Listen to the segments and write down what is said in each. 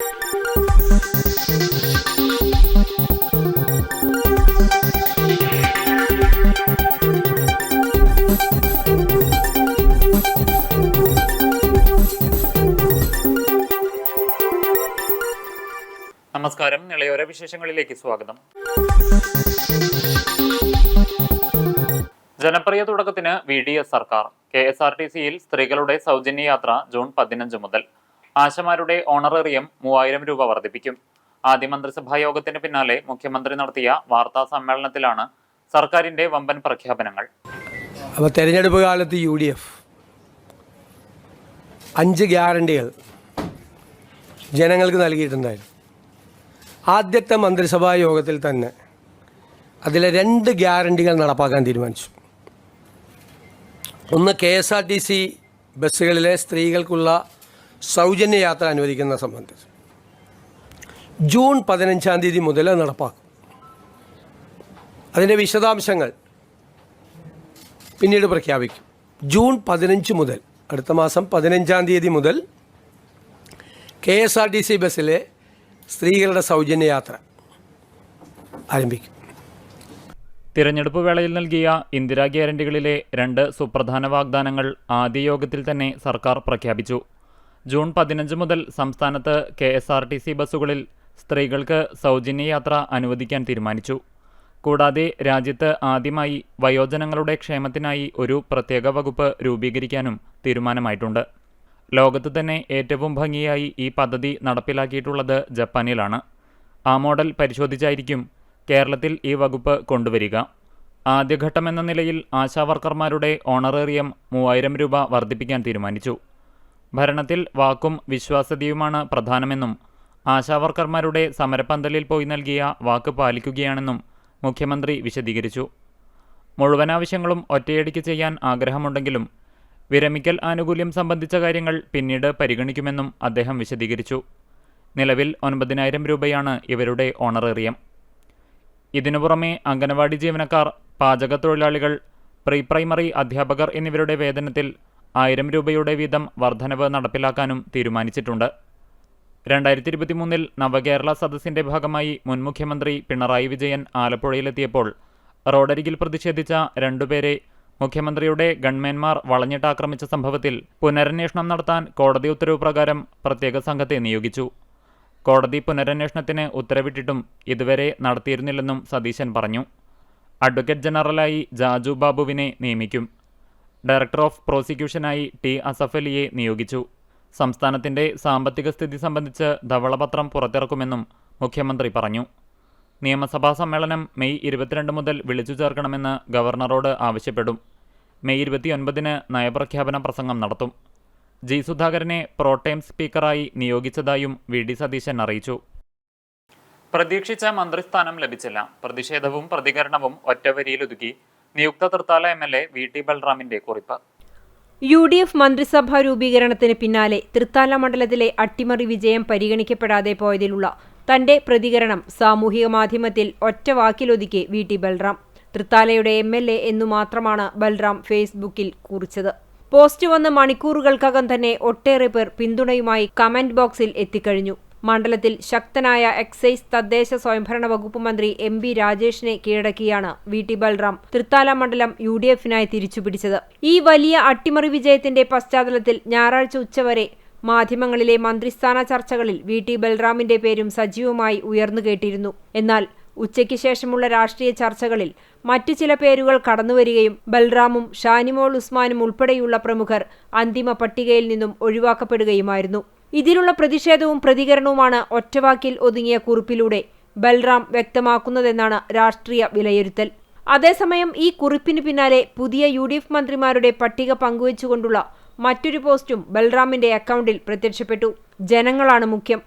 നമസ്കാരം. നിളയോര വിശേഷങ്ങളിലേക്ക് സ്വാഗതം. ജനപ്രിയ തുടക്കത്തിന് VDS സർക്കാർ. KSRTCയിൽ സ്ത്രീകളുടെ സൗജന്യ യാത്ര ജൂൺ 15 മുതൽ. ആശമാരുടെ ഓണറേറിയം 3000 രൂപ വർദ്ധിപ്പിക്കും. ആദ്യ മന്ത്രിസഭാ യോഗത്തിന് പിന്നാലെ മുഖ്യമന്ത്രി നടത്തിയ വാർത്താ സമ്മേളനത്തിലാണ് സർക്കാരിന്റെ വമ്പൻ പ്രഖ്യാപനങ്ങൾ. അപ്പോൾ തെരഞ്ഞെടുപ്പ് കാലത്ത് UDF 5 ഗ്യാരണ്ടികൾ ജനങ്ങൾക്ക് നൽകിയിട്ടുണ്ടായിരുന്നു. ആദ്യത്തെ മന്ത്രിസഭാ യോഗത്തിൽ തന്നെ അതിലെ 2 ഗ്യാരണ്ടികൾ നടപ്പാക്കാൻ തീരുമാനിച്ചു. ഒന്ന്, KSRTC ബസ്സുകളിലെ സ്ത്രീകൾക്കുള്ള സൗജന്യ യാത്ര അനുവദിക്കുന്ന സംബന്ധിച്ച് ജൂൺ 15 മുതൽ നടപ്പാക്കും. അതിൻ്റെ വിശദാംശങ്ങൾ പിന്നീട് പ്രഖ്യാപിക്കും. ജൂൺ 15 മുതൽ, അടുത്ത മാസം 15 മുതൽ KSRTC ബസ്സിലെ സ്ത്രീകളുടെ സൗജന്യ യാത്ര ആരംഭിക്കും. തിരഞ്ഞെടുപ്പ് വേളയിൽ നൽകിയ ഇന്ദിരാ ഗ്യാരണ്ടികളിലെ 2 സുപ്രധാന വാഗ്ദാനങ്ങൾ ആദ്യ യോഗത്തിൽ തന്നെ സർക്കാർ പ്രഖ്യാപിച്ചു. ജൂൺ 15 മുതൽ സംസ്ഥാനത്ത് KSRTC ബസ്സുകളിൽ സ്ത്രീകൾക്ക് സൗജന്യ യാത്ര അനുവദിക്കാൻ തീരുമാനിച്ചു. കൂടാതെ രാജ്യത്ത് ആദ്യമായി വയോജനങ്ങളുടെ ക്ഷേമത്തിനായി ഒരു പ്രത്യേക വകുപ്പ് രൂപീകരിക്കാനും തീരുമാനമായിട്ടുണ്ട്. ലോകത്ത് തന്നെ ഏറ്റവും ഭംഗിയായി ഈ പദ്ധതി നടപ്പിലാക്കിയിട്ടുള്ളത് ജപ്പാനിലാണ്. ആ മോഡൽ പരിശോധിച്ചായിരിക്കും കേരളത്തിൽ ഈ വകുപ്പ് കൊണ്ടുവരിക. ആദ്യഘട്ടമെന്ന നിലയിൽ ആശാവർക്കർമാരുടെ ഓണറേറിയം 3000 രൂപ വർദ്ധിപ്പിക്കാൻ തീരുമാനിച്ചു. ഭരണത്തിൽ വാക്കും വിശ്വാസ്യതയുമാണ് പ്രധാനമെന്നും ആശാവർക്കർമാരുടെ സമരപ്പന്തലിൽ പോയി നൽകിയ വാക്ക് പാലിക്കുകയാണെന്നും മുഖ്യമന്ത്രി വിശദീകരിച്ചു. മുഴുവൻ ആവശ്യങ്ങളും ഒറ്റയടിക്ക് ചെയ്യാൻ ആഗ്രഹമുണ്ടെങ്കിലും വിരമിക്കൽ ആനുകൂല്യം സംബന്ധിച്ച കാര്യങ്ങൾ പിന്നീട് പരിഗണിക്കുമെന്നും അദ്ദേഹം വിശദീകരിച്ചു. നിലവിൽ 9000 രൂപയാണ് ഇവരുടെ ഓണറേറിയം. ഇതിനു പുറമെ അംഗനവാടി ജീവനക്കാർ, പാചകത്തൊഴിലാളികൾ, പ്രീ പ്രൈമറി അധ്യാപകർ എന്നിവരുടെ വേതനത്തിൽ 1000 രൂപയുടെ വീതം വർധനവ് നടപ്പിലാക്കാനും തീരുമാനിച്ചിട്ടുണ്ട്. 2023 നവകേരള സദസ്സിന്റെ ഭാഗമായി മുൻ മുഖ്യമന്ത്രി പിണറായി വിജയൻ ആലപ്പുഴയിലെത്തിയപ്പോൾ റോഡരികിൽ പ്രതിഷേധിച്ച 2 പേരെ മുഖ്യമന്ത്രിയുടെ ഗൺമാൻമാർ വളഞ്ഞിട്ടാക്രമിച്ച സംഭവത്തിൽ പുനരന്വേഷണം നടത്താൻ കോടതി ഉത്തരവ് പ്രകാരം പ്രത്യേക സംഘത്തെ നിയോഗിച്ചു. കോടതി പുനരന്വേഷണത്തിന് ഉത്തരവിട്ടിട്ടും ഇതുവരെ നടത്തിയിരുന്നില്ലെന്നും സതീശൻ പറഞ്ഞു. അഡ്വക്കേറ്റ് ജനറലായി ജാജു ബാബുവിനെ നിയമിക്കും. ഡയറക്ടർ ഓഫ് പ്രോസിക്യൂഷനായി T അസഫ് അലിയെ നിയോഗിച്ചു. സംസ്ഥാനത്തിന്റെ സാമ്പത്തിക സ്ഥിതി സംബന്ധിച്ച് ധവളപത്രം പുറത്തിറക്കുമെന്നും മുഖ്യമന്ത്രി പറഞ്ഞു. നിയമസഭാ സമ്മേളനം മെയ് 22 മുതൽ വിളിച്ചു ചേർക്കണമെന്ന് ഗവർണറോട് ആവശ്യപ്പെടും. മെയ് 29 നയപ്രഖ്യാപന പ്രസംഗം നടത്തും. G സുധാകരനെ പ്രോടൈം സ്പീക്കറായി നിയോഗിച്ചതായും VD സതീശൻ അറിയിച്ചു. പ്രതീക്ഷിച്ച മന്ത്രിസ്ഥാനം ലഭിച്ചില്ല. പ്രതിഷേധവും പ്രതികരണവും ഒറ്റവരിയിലൊതുക്കി നിയുക്ത തൃത്താല MLA VT ബൽറാമിന്റെ കുറിപ്പ്. UDF മന്ത്രിസഭാ രൂപീകരണത്തിന് പിന്നാലെ തൃത്താല മണ്ഡലത്തിലെ അട്ടിമറി വിജയം പരിഗണിക്കപ്പെടാതെ പോയതിലുള്ള തന്റെ പ്രതികരണം സാമൂഹിക മാധ്യമത്തിൽ ഒറ്റ വാക്കിലൊതുക്കി VT ബൽറാം. തൃത്താലയുടെ MLA എന്നു മാത്രമാണ് ബൽറാം ഫേസ്ബുക്കിൽ കുറിച്ചത്. പോസ്റ്റ് വന്ന് മണിക്കൂറുകൾക്കകം തന്നെ ഒട്ടേറെ പേർ പിന്തുണയുമായി കമന്റ് ബോക്സിൽ എത്തിക്കഴിഞ്ഞു. മണ്ഡലത്തിൽ ശക്തനായ എക്സൈസ് തദ്ദേശ സ്വയംഭരണ വകുപ്പ് മന്ത്രി MB രാജേഷിനെ കീഴടക്കിയാണ് VT ബൽറാം തൃത്താല മണ്ഡലം UDFനായി തിരിച്ചുപിടിച്ചത്. ഈ വലിയ അട്ടിമറി വിജയത്തിന്റെ പശ്ചാത്തലത്തിൽ ഞായറാഴ്ച ഉച്ചവരെ മാധ്യമങ്ങളിലെ മന്ത്രിസ്ഥാന ചർച്ചകളിൽ VT ബൽറാമിന്റെ പേരും സജീവമായി ഉയർന്നുകേട്ടിരുന്നു. എന്നാൽ ഉച്ചയ്ക്ക് ശേഷമുള്ള രാഷ്ട്രീയ ചർച്ചകളിൽ മറ്റു ചില പേരുകൾ കടന്നുവരികയും ബൽറാമും ഷാനിമോൾ ഉസ്മാനും ഉൾപ്പെടെയുള്ള പ്രമുഖർ അന്തിമ പട്ടികയിൽ നിന്നും ഒഴിവാക്കപ്പെടുകയുമായിരുന്നു. ഇതിലുള്ള പ്രതിഷേധവും പ്രതികരണവുമാണ് ഒറ്റവാക്കിൽ ഒതുങ്ങിയ കുറിപ്പിലൂടെ ബൽറാം വ്യക്തമാക്കുന്നതെന്നാണ് രാഷ്ട്രീയ വിലയിരുത്തൽ. അതേസമയം ഈ കുറിപ്പിന് പിന്നാലെ പുതിയ UDF മന്ത്രിമാരുടെ പട്ടിക പങ്കുവച്ചുകൊണ്ടുള്ള മറ്റൊരു പോസ്റ്റും ബൽറാമിന്റെ അക്കൗണ്ടിൽ പ്രത്യക്ഷപ്പെട്ടു. ജനങ്ങളാണ് മുഖ്യം.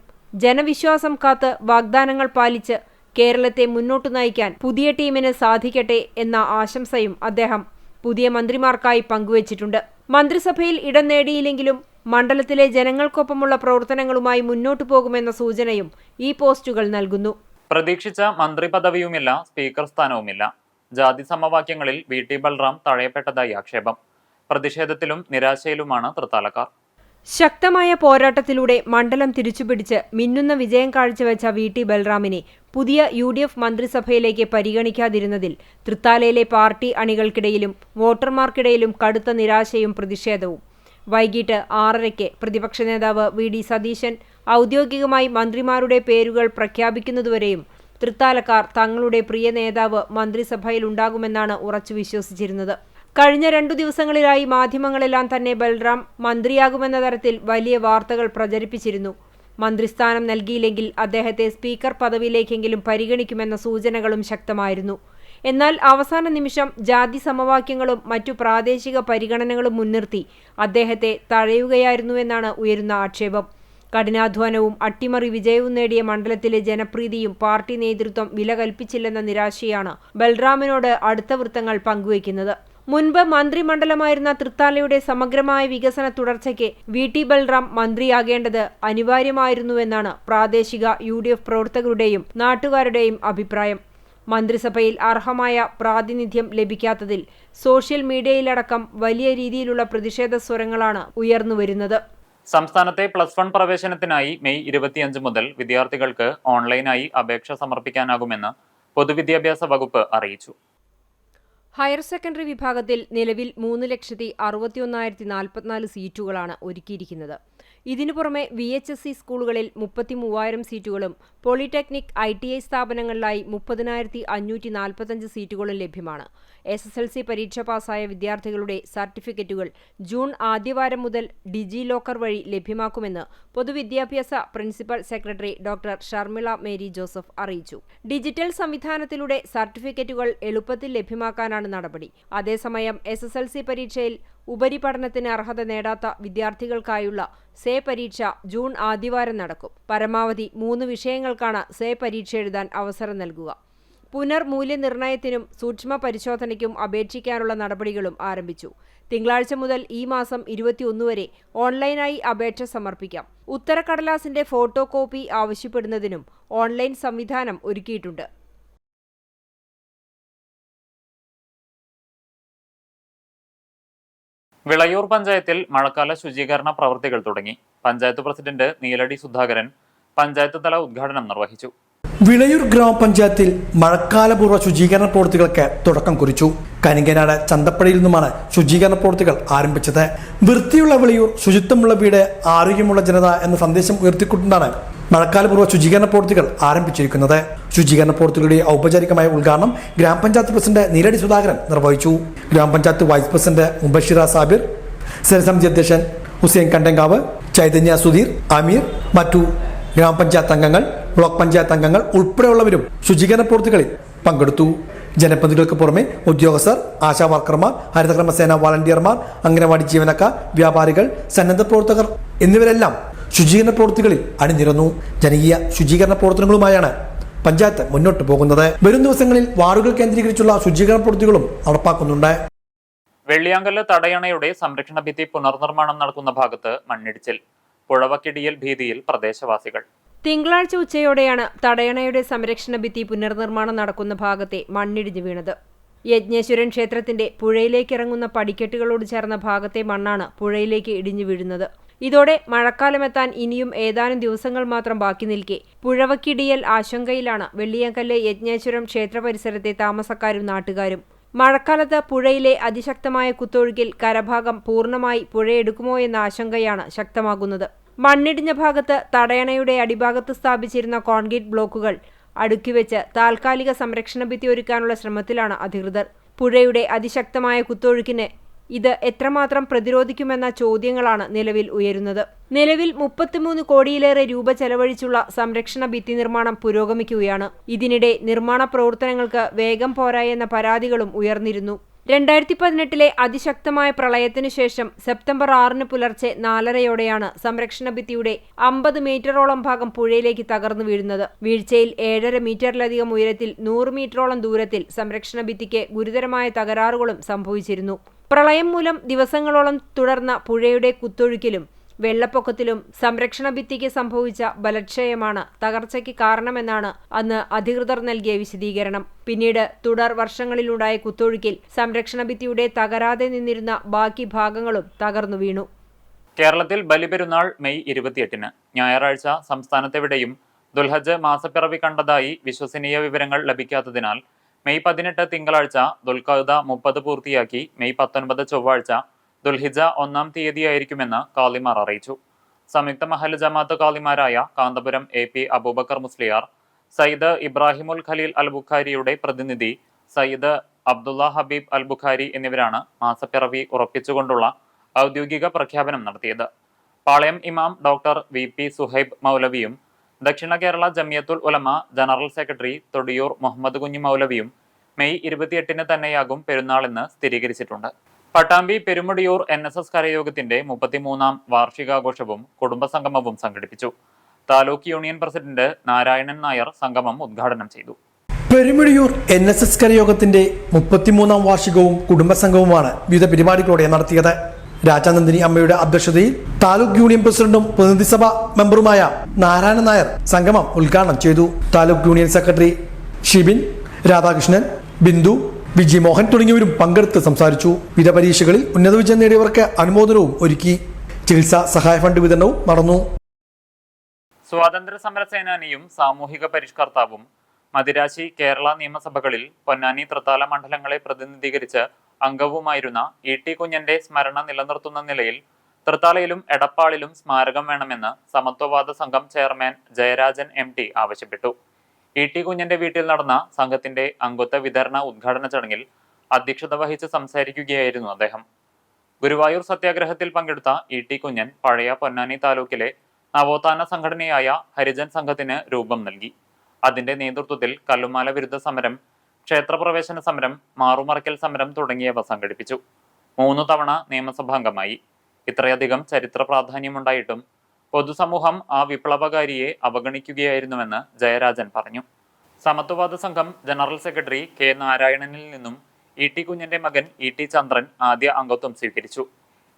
ജനവിശ്വാസം കാത്ത് വാഗ്ദാനങ്ങൾ പാലിച്ച് കേരളത്തെ മുന്നോട്ടു നയിക്കാൻ പുതിയ ടീമിന് സാധിക്കട്ടെ എന്ന ആശംസയും അദ്ദേഹം പുതിയ മന്ത്രിമാർക്കായി പങ്കുവച്ചിട്ടുണ്ട്. മന്ത്രിസഭയിൽ ഇടം നേടിയില്ലെങ്കിലും മണ്ഡലത്തിലെ ജനങ്ങൾക്കൊപ്പമുള്ള പ്രവർത്തനങ്ങളുമായി മുന്നോട്ടു പോകുമെന്ന സൂചനയും ഈ പോസ്റ്റുകൾ നൽകുന്നു. പ്രതീക്ഷിച്ച മന്ത്രി പദവിയുമില്ല, സ്പീക്കർ സ്ഥാനവുമില്ല. ജാതി സമവാക്യങ്ങളിൽ VT ബൽറാം തഴയപ്പെട്ടതായി ആക്ഷേപം. പ്രതിഷേധത്തിലും നിരാശയിലുമാണ് തൃത്താലക്കാർ. ശക്തമായ പോരാട്ടത്തിലൂടെ മണ്ഡലം തിരിച്ചുപിടിച്ച് മിന്നുന്ന വിജയം കാഴ്ചവെച്ച വി.ടി. ബൽറാമിനെ പുതിയ UDF മന്ത്രിസഭയിലേക്ക് പരിഗണിക്കാതിരുന്നതിൽ തൃത്താലയിലെ പാർട്ടി അണികൾക്കിടയിലും വോട്ടർമാർക്കിടയിലും കടുത്ത നിരാശയും പ്രതിഷേധവും. വൈകിട്ട് 6:30-ക്ക് പ്രതിപക്ഷ നേതാവ് വി.ഡി. സതീശൻ ഔദ്യോഗികമായി മന്ത്രിമാരുടെ പേരുകൾ പ്രഖ്യാപിക്കുന്നതുവരെയും തൃത്താലക്കാർ തങ്ങളുടെ പ്രിയ നേതാവ് മന്ത്രിസഭയിലുണ്ടാകുമെന്നാണ് ഉറച്ചു വിശ്വസിച്ചിരുന്നത്. കഴിഞ്ഞ 2 ദിവസങ്ങളിലായി മാധ്യമങ്ങളെല്ലാം തന്നെ ബൽറാം മന്ത്രിയാകുമെന്ന തരത്തിൽ വലിയ വാർത്തകൾ പ്രചരിപ്പിച്ചിരുന്നു. മന്ത്രിസ്ഥാനം നൽകിയില്ലെങ്കിൽ അദ്ദേഹത്തെ സ്പീക്കർ പദവിയിലേക്കെങ്കിലും പരിഗണിക്കുമെന്ന സൂചനകളും ശക്തമായിരുന്നു. എന്നാൽ അവസാന നിമിഷം ജാതി സമവാക്യങ്ങളും മറ്റു പ്രാദേശിക പരിഗണനകളും മുൻനിർത്തി അദ്ദേഹത്തെ തഴയുകയായിരുന്നുവെന്നാണ് ഉയരുന്ന ആക്ഷേപം. കഠിനാധ്വാനവും അട്ടിമറി വിജയവും നേടിയ മണ്ഡലത്തിലെ ജനപ്രീതിയും പാർട്ടി നേതൃത്വം വില കൽപ്പിച്ചില്ലെന്ന നിരാശയാണ് ബൽറാമിനോട് അടുത്ത വൃത്തങ്ങൾ പങ്കുവയ്ക്കുന്നത്. മുൻപ് മന്ത്രിമണ്ഡലമായിരുന്ന തൃത്താലയുടെ സമഗ്രമായ വികസന തുടർച്ചയ്ക്ക് വി.ടി. ബൽറാം മന്ത്രിയാകേണ്ടത് അനിവാര്യമായിരുന്നുവെന്നാണ് പ്രാദേശിക UDF പ്രവർത്തകരുടെയും നാട്ടുകാരുടെയും അഭിപ്രായം. മന്ത്രിസഭയിൽ അർഹമായ പ്രാതിനിധ്യം ലഭിക്കാത്തതിൽ സോഷ്യൽ മീഡിയയിലടക്കം വലിയ രീതിയിലുള്ള പ്രതിഷേധ സ്വരങ്ങളാണ് ഉയർന്നുവരുന്നത്. സംസ്ഥാനത്തെ +1 പ്രവേശനത്തിനായി മെയ് 25 മുതൽ വിദ്യാർത്ഥികൾക്ക് ഓൺലൈനായി അപേക്ഷ സമർപ്പിക്കാനാകുമെന്ന് പൊതുവിദ്യാഭ്യാസ വകുപ്പ് അറിയിച്ചു. ഹയർ സെക്കൻഡറി വിഭാഗത്തിൽ നിലവിൽ 3,61,044 സീറ്റുകളാണ് ഒരുക്കിയിരിക്കുന്നത്. ഇതിനു പുറമെ VHSC സ്കൂളുകളിൽ 33,000 സീറ്റുകളും പോളിടെക്നിക് ITI സ്ഥാപനങ്ങളിലായി 30,545 സീറ്റുകളും ലഭ്യമാണ്. SSLC പരീക്ഷ പാസായ വിദ്യാർത്ഥികളുടെ സർട്ടിഫിക്കറ്റുകൾ ജൂൺ ആദ്യവാരം മുതൽ ഡിജി ലോക്കർ വഴി ലഭ്യമാക്കുമെന്ന് പൊതുവിദ്യാഭ്യാസ principal secretary doctor Sharmila Mary Joseph അറിയിച്ചു. ഡിജിറ്റൽ സംവിധാനത്തിലൂടെ സർട്ടിഫിക്കറ്റുകൾ എളുപ്പത്തിൽ ലഭ്യമാക്കാനാണ് നടപടി. അതേസമയം SSLC പരീക്ഷയിൽ ഉപരിപഠനത്തിന് അർഹത നേടാത്ത വിദ്യാർത്ഥികൾക്കായുള്ള സേ പരീക്ഷ ജൂൺ ആദ്യവാരം നടക്കും. പരമാവധി 3 വിഷയങ്ങൾക്കാണ് സേ പരീക്ഷ എഴുതാൻ അവസരം നൽകുക. പുനർമൂല്യനിർണ്ണയത്തിനും സൂക്ഷ്മ പരിശോധനയ്ക്കും അപേക്ഷിക്കാനുള്ള നടപടികളും ആരംഭിച്ചു. തിങ്കളാഴ്ച മുതൽ ഈ മാസം 21 വരെ ഓൺലൈനായി അപേക്ഷ സമർപ്പിക്കാം. ഉത്തരക്കടലാസിന്റെ ഫോട്ടോ കോപ്പി ആവശ്യപ്പെടുന്നതിനും ഓൺലൈൻ സംവിധാനം ഒരുക്കിയിട്ടുണ്ട്. വിളയൂർ പഞ്ചായത്തിൽ മഴക്കാല ശുചീകരണ പ്രവൃത്തികൾ തുടങ്ങി. പഞ്ചായത്ത് പ്രസിഡന്റ് നീലടി സുധാകരൻ പഞ്ചായത്ത് തല ഉദ്ഘാടനം നിർവഹിച്ചു. വിളയൂർ ഗ്രാമപഞ്ചായത്തിൽ മഴക്കാലപൂർവ്വ ശുചീകരണ പ്രവൃത്തികൾക്ക് തുടക്കം കുറിച്ചു. കനിങ്കനാട് ചന്തപ്പടിയിൽ നിന്നുമാണ് ശുചീകരണ പ്രവൃത്തികൾ ആരംഭിച്ചത്. വൃത്തിയുള്ള വിളയൂർ, ശുചിത്വമുള്ള വീട്, ആരോഗ്യമുള്ള ജനത എന്ന സന്ദേശം ഉയർത്തിക്കൊണ്ടാണ് മഴക്കാലപൂർവ്വ ശുചീകരണ പ്രവൃത്തികൾ ആരംഭിച്ചിരിക്കുന്നത്. ശുചീകരണ പ്രവൃത്തികളുടെ ഔപചാരികമായ ഉദ്ഘാടനം ഗ്രാമപഞ്ചായത്ത് പ്രസിഡന്റ് നീലടി സുധാകരൻ നിർവഹിച്ചു. ഗ്രാമപഞ്ചായത്ത് വൈസ് പ്രസിഡന്റ് മുബഷിറ സാബിർ, സ്ഥിരസമിതി അധ്യക്ഷൻ ഹുസൈൻ കണ്ടങ്കാവ്, ചൈതന്യ സുധീർ, അമീർ, മറ്റു ഗ്രാമപഞ്ചായത്ത് അംഗങ്ങൾ, ബ്ലോക്ക് പഞ്ചായത്ത് അംഗങ്ങൾ ഉൾപ്പെടെയുള്ളവരും ശുചീകരണ പ്രവൃത്തികളിൽ പങ്കെടുത്തു. ജനപ്രതിനിധികൾക്ക് പുറമെ ഉദ്യോഗസ്ഥർ, ആശാ വർക്കർമാർ, ഹരിതകർമ്മസേന വോളണ്ടിയർമാർ, അംഗനവാടി ജീവനക്കാർ, വ്യാപാരികൾ, സന്നദ്ധ പ്രവർത്തകർ എന്നിവരെല്ലാം ശുചീകരണ പ്രവൃത്തികളിൽ അണിനിരന്നു. ജനകീയ ശുചീകരണ പ്രവർത്തനങ്ങളുമായാണ് പഞ്ചായത്ത് മുന്നോട്ട് പോകുന്നത്. വരും ദിവസങ്ങളിൽ വാർഡുകൾ കേന്ദ്രീകരിച്ചുള്ള ശുചീകരണ പ്രവൃത്തികളും നടപ്പാക്കുന്നുണ്ട്. വെള്ളിയാങ്കല്ല് തടയണയുടെ സംരക്ഷണ ഭിത്തി പുനർനിർമ്മാണം നടക്കുന്ന ഭാഗത്ത് മണ്ണിടിച്ചിൽ. പുഴവക്കിടിയൽ ഭീതിയിൽ പ്രദേശവാസികൾ. തിങ്കളാഴ്ച ഉച്ചയോടെയാണ് തടയണയുടെ സംരക്ഷണ ഭിത്തി പുനർനിർമ്മാണം നടക്കുന്ന ഭാഗത്തെ മണ്ണിടിഞ്ഞു വീണത്. യജ്ഞേശ്വരൻ ക്ഷേത്രത്തിന്റെ പുഴയിലേക്കിറങ്ങുന്ന പടിക്കെട്ടുകളോട് ചേർന്ന ഭാഗത്തെ മണ്ണാണ് പുഴയിലേക്ക് ഇടിഞ്ഞു വീഴുന്നത്. ഇതോടെ മഴക്കാലമെത്താൻ ഇനിയും ഏതാനും ദിവസങ്ങൾ മാത്രം ബാക്കി നിൽക്കെ പുഴവക്കിടിയൽ ആശങ്കയിലാണ് വെള്ളിയാങ്കല്ല് യജ്ഞേശ്വരം ക്ഷേത്ര പരിസരത്തെ താമസക്കാരും നാട്ടുകാരും. മഴക്കാലത്ത് പുഴയിലെ അതിശക്തമായ കുത്തൊഴുക്കിൽ കരഭാഗം പൂർണ്ണമായി പുഴയെടുക്കുമോ എന്ന ആശങ്കയാണ് ശക്തമാകുന്നത്. മണ്ണിടിഞ്ഞ ഭാഗത്ത് തടയണയുടെ അടിഭാഗത്ത് സ്ഥാപിച്ചിരുന്ന കോൺക്രീറ്റ് ബ്ലോക്കുകൾ അടുക്കിവെച്ച് താൽക്കാലിക സംരക്ഷണ ഭിത്തി ഒരുക്കാനുള്ള ശ്രമത്തിലാണ് അധികൃതർ. പുഴയുടെ അതിശക്തമായ കുത്തൊഴുക്കിന് ഇത് എത്രമാത്രം പ്രതിരോധിക്കുമെന്ന ചോദ്യങ്ങളാണ് നിലവിൽ ഉയരുന്നത്. നിലവിൽ 33 കോടിയിലേറെ രൂപ ചെലവഴിച്ചുള്ള സംരക്ഷണ ഭിത്തി നിർമ്മാണം പുരോഗമിക്കുകയാണ്. ഇതിനിടെ നിർമ്മാണ പ്രവർത്തനങ്ങൾക്ക് വേഗം പോരായെന്ന പരാതികളും ഉയർന്നിരുന്നു. 2018 അതിശക്തമായ പ്രളയത്തിനു ശേഷം സെപ്റ്റംബർ 6 പുലർച്ചെ 4:30 സംരക്ഷണ ഭിത്തിയുടെ 50 മീറ്ററോളം ഭാഗം പുഴയിലേക്ക് തകർന്നു വീഴുന്നത്. വീഴ്ചയിൽ 7.5 മീറ്ററിലധികം ഉയരത്തിൽ 100 മീറ്ററോളം ദൂരത്തിൽ സംരക്ഷണ ഭിത്തിക്ക് ഗുരുതരമായ തകരാറുകളും സംഭവിച്ചിരുന്നു. പ്രളയം മൂലം ദിവസങ്ങളോളം തുടർന്ന പുഴയുടെ കുത്തൊഴുക്കിലും വെള്ളപ്പൊക്കത്തിലും സംരക്ഷണ ഭിത്തിക്ക് സംഭവിച്ച ബലക്ഷയമാണ് തകർച്ചയ്ക്ക് കാരണമെന്നാണ് അന്ന് അധികൃതർ നൽകിയ വിശദീകരണം. പിന്നീട് തുടർ വർഷങ്ങളിലുണ്ടായ കുത്തൊഴുക്കിൽ സംരക്ഷണ ഭിത്തിയുടെ തകരാതെ നിന്നിരുന്ന ബാക്കി ഭാഗങ്ങളും തകർന്നു വീണു. കേരളത്തിൽ ബലിപെരുന്നാൾ മെയ് 28-ന് ഞായറാഴ്ച സംസ്ഥാനത്തെവിടെയും ദുൽഹജ്ജ് മാസപ്പിറവി കണ്ടതായി വിശ്വസനീയ വിവരങ്ങൾ ലഭിക്കാത്തതിനാൽ മെയ് 18 തിങ്കളാഴ്ച ദുൽഖഅദ 30 പൂർത്തിയാക്കി മെയ് 19 ചൊവ്വാഴ്ച ദുൽഹിജ 1-ാം തീയതിയായിരിക്കുമെന്ന് കാളിമാർ അറിയിച്ചു. സംയുക്ത മഹല്ല് ജമാഅത്ത് കാളിമാരായ കാന്തപുരം AP അബൂബക്കർ മുസ്ലിയാർ, സയ്യിദ് ഇബ്രാഹിമുൽ ഖലീൽ അൽ ബുഖാരിയുടെ പ്രതിനിധി സയ്യിദ് അബ്ദുള്ള ഹബീബ് അൽ ബുഖാരി എന്നിവരാണ് മാസപ്പിറവി ഉറപ്പിച്ചുകൊണ്ടുള്ള ഔദ്യോഗിക പ്രഖ്യാപനം നടത്തിയത്. പാളയം ഇമാം ഡോക്ടർ VP സുഹൈബ് മൗലവിയും ദക്ഷിണ കേരള ജമിയത്തുൽ ഉലമ general secretary Thodiyoor Muhammad Kunhi മൗലവിയും May 28-ന് തന്നെയാകും പെരുന്നാളെന്ന് സ്ഥിരീകരിച്ചിട്ടുണ്ട്. പട്ടാമ്പി പെരുമുടിയൂർ NSS കരയോഗത്തിന്റെ 33-ാം വാർഷികാഘോഷവും കുടുംബസംഗമവും സംഘടിപ്പിച്ചു. താലൂക്ക് യൂണിയൻ പ്രസിഡന്റ് നാരായണൻ നായർ സംഗമം ഉദ്ഘാടനം ചെയ്തു. പെരുമുടിയൂർ NSS കരയോഗത്തിന്റെ 33-ാം വാർഷികവും കുടുംബസംഗമവുമാണ് വിവിധ പരിപാടികളോടെ നടത്തിയത്. രാജാനന്ദിനി അമ്മയുടെ അധ്യക്ഷതയിൽ താലൂക്ക് യൂണിയൻ പ്രസിഡന്റും പ്രതിനിധിസഭാ മെമ്പറുമായ നാരായണൻ നായർ സംഗമം ഉദ്ഘാടനം ചെയ്തു. താലൂക്ക് യൂണിയൻ സെക്രട്ടറി ഷിബിൻ, രാധാകൃഷ്ണൻ, ബിന്ദു, വിജയ് മോഹൻ തുടങ്ങിയവരും പങ്കെടുത്ത് സംസാരിച്ചു. വിവിധ പരീക്ഷകളിൽ ഉന്നത വിജയം നേടിയവർക്ക് അനുമോദനവും ഒരുക്കി. ചികിത്സാ സഹായ ഫണ്ട് വിതരണവും നടന്നു. സ്വാതന്ത്ര്യ സമര സേനാനിയും സാമൂഹിക പരിഷ്കർത്താവും മദിരാശി കേരള നിയമസഭകളിൽ പൊന്നാനി തൃത്താല മണ്ഡലങ്ങളെ പ്രതിനിധീകരിച്ച് അംഗവുമായിരുന്ന ET കുഞ്ഞന്റെ സ്മരണ നിലനിർത്തുന്ന നിലയിൽ തൃത്താലയിലും എടപ്പാളിലും സ്മാരകം വേണമെന്ന് സമത്വവാദ സംഘം ചെയർമാൻ ജയരാജൻ MT ആവശ്യപ്പെട്ടു. ET കുഞ്ഞന്റെ വീട്ടിൽ നടന്ന സംഘത്തിന്റെ അംഗത്വ വിതരണ ഉദ്ഘാടന ചടങ്ങിൽ അധ്യക്ഷത വഹിച്ച് സംസാരിക്കുകയായിരുന്നു അദ്ദേഹം. ഗുരുവായൂർ സത്യാഗ്രഹത്തിൽ പങ്കെടുത്ത ET കുഞ്ഞൻ പഴയ പൊന്നാനി താലൂക്കിലെ നവോത്ഥാന സംഘടനയായ ഹരിജൻ സംഘത്തിന് രൂപം നൽകി. അതിന്റെ നേതൃത്വത്തിൽ കല്ലുമാല വിരുദ്ധ സമരം, ക്ഷേത്രപ്രവേശന സമരം, മാറുമറയ്ക്കൽ സമരം തുടങ്ങിയവ സംഘടിപ്പിച്ചു. 3 തവണ നിയമസഭാംഗമായി. ഇത്രയധികം ചരിത്ര പ്രാധാന്യമുണ്ടായിട്ടും പൊതുസമൂഹം ആ വിപ്ലവകാരിയെ അവഗണിക്കുകയായിരുന്നുവെന്ന് ജയരാജൻ പറഞ്ഞു. സമത്വവാദ സംഘം ജനറൽ സെക്രട്ടറി K നാരായണനിൽ നിന്നും ET കുഞ്ഞന്റെ മകൻ ET ചന്ദ്രൻ ആദ്യ അംഗത്വം സ്വീകരിച്ചു.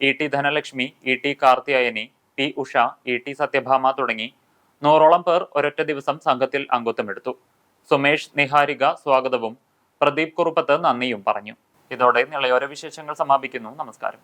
ET Dhanlaxmi, ET Karthiyayani, P Usha, ET Satyabhama തുടങ്ങി 100ഓളം പേർ ഒരൊറ്റ ദിവസം സംഘത്തിൽ അംഗത്വമെടുത്തു. സുമേഷ് നിഹാരിക സ്വാഗതവും പ്രദീപ് കുറുപ്പത്ത് നന്ദിയും പറഞ്ഞു. ഇതോടെ നിളയോര വിശേഷങ്ങൾ സമാപിക്കുന്നു. നമസ്കാരം.